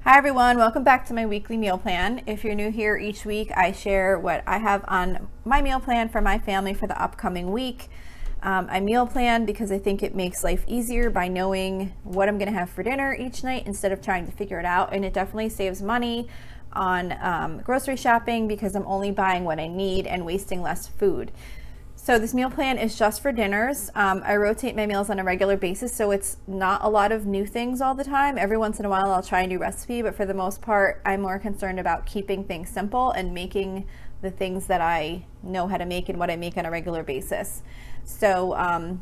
Hi everyone, welcome back to my weekly meal plan. If you're new here, each week I share what I have on my meal plan for my family for the upcoming week. I meal plan because I think it makes life easier by knowing what I'm going to have for dinner each night instead of trying to figure it out. And it definitely saves money on grocery shopping because I'm only buying what I need and wasting less food. So this meal plan is just for dinners. I rotate my meals on a regular basis, so it's not a lot of new things all the time. Every once in a while I'll try a new recipe, but for the most part I'm more concerned about keeping things simple and making the things that I know how to make and what I make on a regular basis. So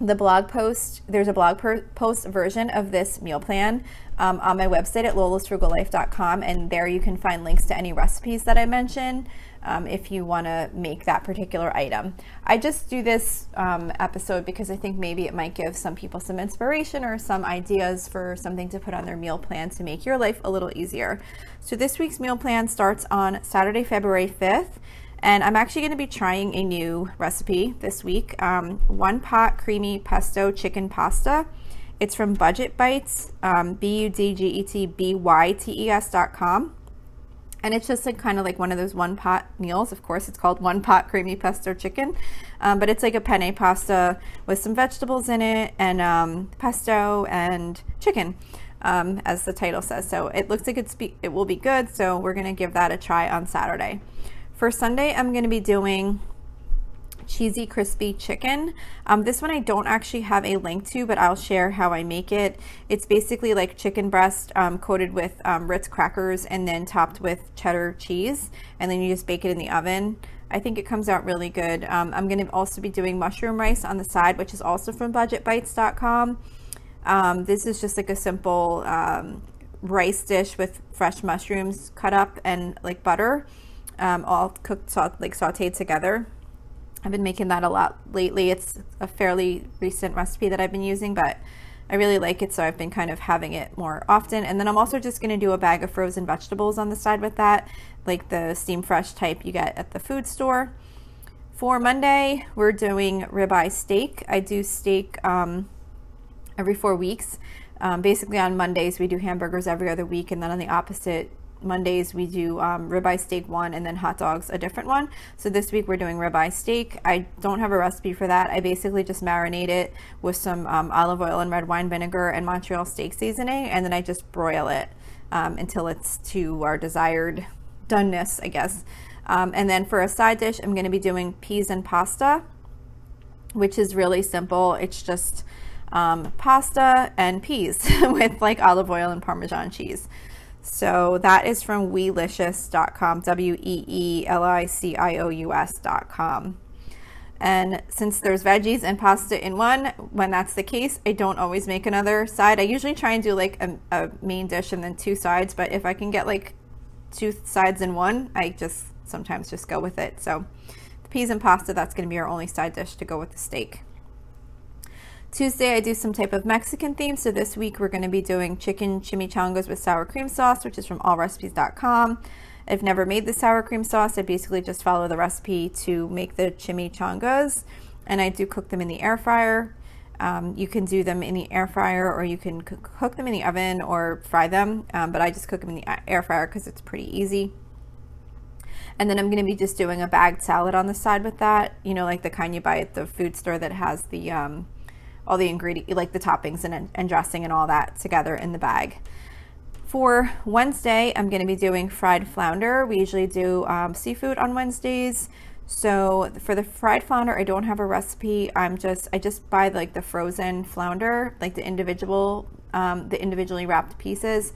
the blog post, there's a blog post version of this meal plan on my website at lolasfrugallife.com, and there you can find links to any recipes that I mention if you want to make that particular item. I just do this episode because I think maybe it might give some people some inspiration or some ideas for something to put on their meal plan to make your life a little easier. So this week's meal plan starts on Saturday, February 5th. And I'm actually going to be trying a new recipe this week, one pot creamy pesto chicken pasta. It's from Budget Bites, budgetbytes.com. And it's just like kind of like one of those one pot meals. Of course, it's called one pot creamy pesto chicken, but it's like a penne pasta with some vegetables in it and pesto and chicken, as the title says. So it looks like it will be good. So we're going to give that a try on Saturday. For Sunday, I'm going to be doing cheesy crispy chicken. This one I don't actually have a link to, but I'll share how I make it. It's basically like chicken breast coated with Ritz crackers and then topped with cheddar cheese, and then you just bake it in the oven. I think it comes out really good. I'm going to also be doing mushroom rice on the side, which is also from budgetbytes.com. This is just like a simple rice dish with fresh mushrooms cut up and like butter. All cooked, like sauteed together. I've been making that a lot lately. It's a fairly recent recipe that I've been using, but I really like it, so I've been kind of having it more often. And then I'm also just going to do a bag of frozen vegetables on the side with that, like the steam fresh type you get at the food store. For Monday, we're doing ribeye steak. I do steak every 4 weeks. Basically on Mondays, we do hamburgers every other week, and then on the opposite Mondays we do ribeye steak one and then hot dogs a different one. So this week we're doing ribeye steak. I don't have a recipe for that. I basically just marinate it with some olive oil and red wine vinegar and Montreal steak seasoning, and then I just broil it until it's to our desired doneness, I guess. And then for a side dish, I'm going to be doing peas and pasta, which is really simple. It's just pasta and peas with like olive oil and Parmesan cheese. So that is from weelicious.com, weelicious.com. And since there's veggies and pasta in one, when that's the case, I don't always make another side. I usually try and do like a main dish and then two sides, but if I can get like two sides in one, I just sometimes just go with it. So the peas and pasta, that's going to be our only side dish to go with the steak. Tuesday, I do some type of Mexican theme. So this week we're going to be doing chicken chimichangas with sour cream sauce, which is from allrecipes.com. I've never made the sour cream sauce. I basically just follow the recipe to make the chimichangas, and I do cook them in the air fryer. You can do them in the air fryer, or you can cook them in the oven or fry them, but I just cook them in the air fryer because it's pretty easy. And then I'm going to be just doing a bagged salad on the side with that, you know, like the kind you buy at the food store that has the all the ingredients, like the toppings and dressing and all that together in the bag. For Wednesday, I'm going to be doing fried flounder. We usually do seafood on Wednesdays. So for the fried flounder, I don't have a recipe. I just buy like the frozen flounder, like the individually wrapped pieces,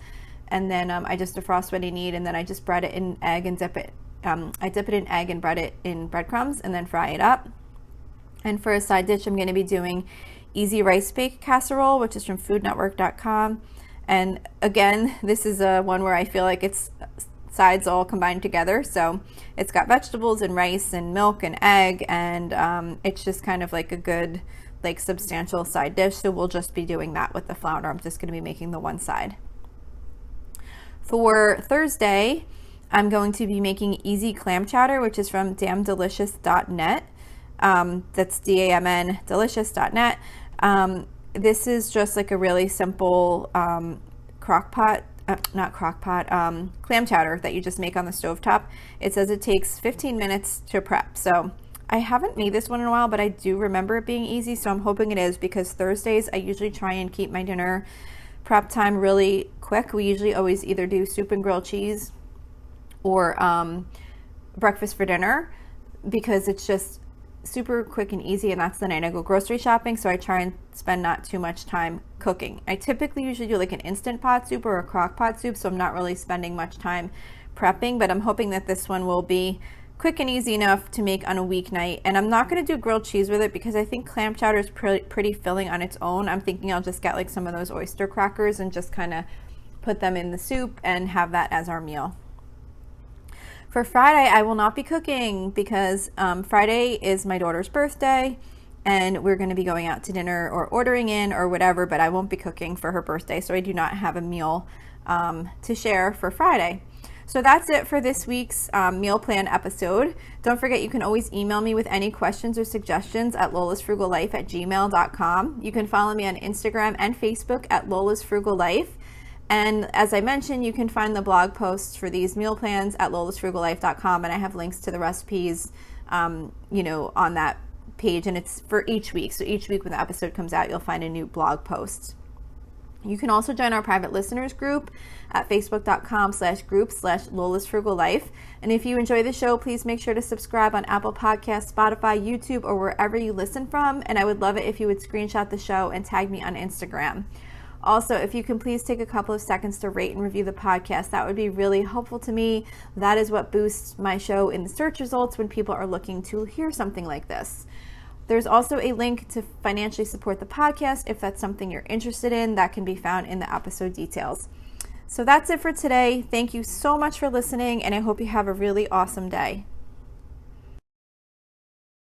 and then I just defrost what I need, and then I just bread it in egg and dip it. I dip it in egg and bread it in breadcrumbs and then fry it up. And for a side dish, I'm going to be doing easy rice bake casserole, which is from foodnetwork.com. And again, this is one where I feel like it's sides all combined together. So it's got vegetables and rice and milk and egg, and it's just kind of like a good, like substantial side dish. So we'll just be doing that with the flounder. I'm just going to be making the one side. For Thursday, I'm going to be making easy clam chowder, which is from damndelicious.net. That's DAMN delicious.net. This is just like a really simple crock pot not crock pot, clam chowder that you just make on the stovetop. It says it takes 15 minutes to prep. So I haven't made this one in a while, but I do remember it being easy. So I'm hoping it is, because Thursdays I usually try and keep my dinner prep time really quick. We usually always either do soup and grilled cheese or breakfast for dinner, because it's just super quick and easy, and that's the night I go grocery shopping, so I try and spend not too much time cooking. I typically usually do like an instant pot soup or a crock pot soup, so I'm not really spending much time prepping, but I'm hoping that this one will be quick and easy enough to make on a weeknight. And I'm not going to do grilled cheese with it because I think clam chowder is pretty filling on its own. I'm thinking I'll just get like some of those oyster crackers and just kind of put them in the soup and have that as our meal. For Friday, I will not be cooking because Friday is my daughter's birthday, and we're going to be going out to dinner or ordering in or whatever, but I won't be cooking for her birthday, so I do not have a meal to share for Friday. So that's it for this week's meal plan episode. Don't forget, you can always email me with any questions or suggestions at lolasfrugallife@gmail.com. You can follow me on Instagram and Facebook at Lola's Frugal Life. And as I mentioned, you can find the blog posts for these meal plans at lolasfrugallife.com, and I have links to the recipes, on that page, and it's for each week. So each week when the episode comes out, you'll find a new blog post. You can also join our private listeners group at facebook.com/group/lolasfrugallife. And if you enjoy the show, please make sure to subscribe on Apple Podcasts, Spotify, YouTube, or wherever you listen from. And I would love it if you would screenshot the show and tag me on Instagram. Also, if you can please take a couple of seconds to rate and review the podcast, that would be really helpful to me. That is what boosts my show in the search results when people are looking to hear something like this. There's also a link to financially support the podcast if that's something you're interested in. That can be found in the episode details. So that's it for today. Thank you so much for listening, and I hope you have a really awesome day.